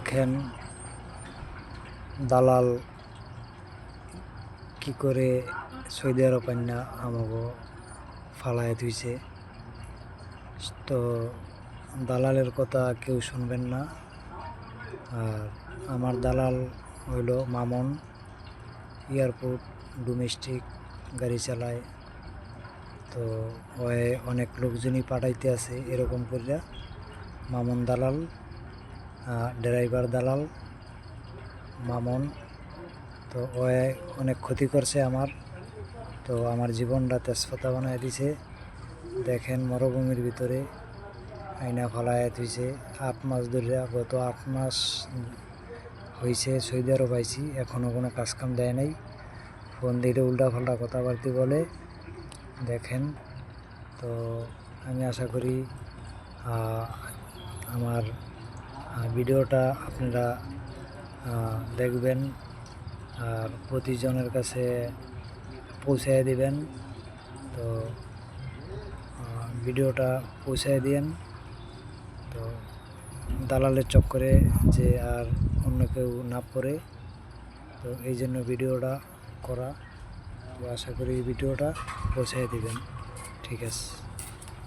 দেখেন দালাল কি করে সৌদি আরব আইনা আমাকে ফালায় ধুইছে। তো দালালের কথা কেউ শুনবেন না। আর আমার দালাল হইল মামুন, এয়ারপোর্ট ডোমেস্টিক গাড়ি চালায়। তো ওই অনেক লোকজনই পাঠাইতে আছে এরকম করিয়া। মামুন দালাল, ড্রাইভার দালাল মামুন। তো ওই অনেক ক্ষতি করছে আমার। তো আমার জীবনটা তেজপাতা বানায় দিছে। দেখেন মরুভূমির ভিতরে আইনা ফালায় দিয়েছে 8 মাস ধরে। গত 8 মাস হয়েছে সৌদি আরব আইছি, এখনও কোনো কাজকাম দেয় নাই। ফোন দিলে উল্টাপাল্টা কথাবার্তা বলে। দেখেন, তো আমি আশা করি আমার ভিডিওটা আপনারা দেখবেন আর প্রতিজনের কাছে পৌঁছায় দিবেন। তো ভিডিওটা পৌঁছায় দিন। তো দালালের চক্করে যে আর অন্য কেউ না পড়ে, তো এই জন্য ভিডিওটা করা। তো আশা করি ভিডিওটা পৌঁছায় দিবেন। ঠিক আছে।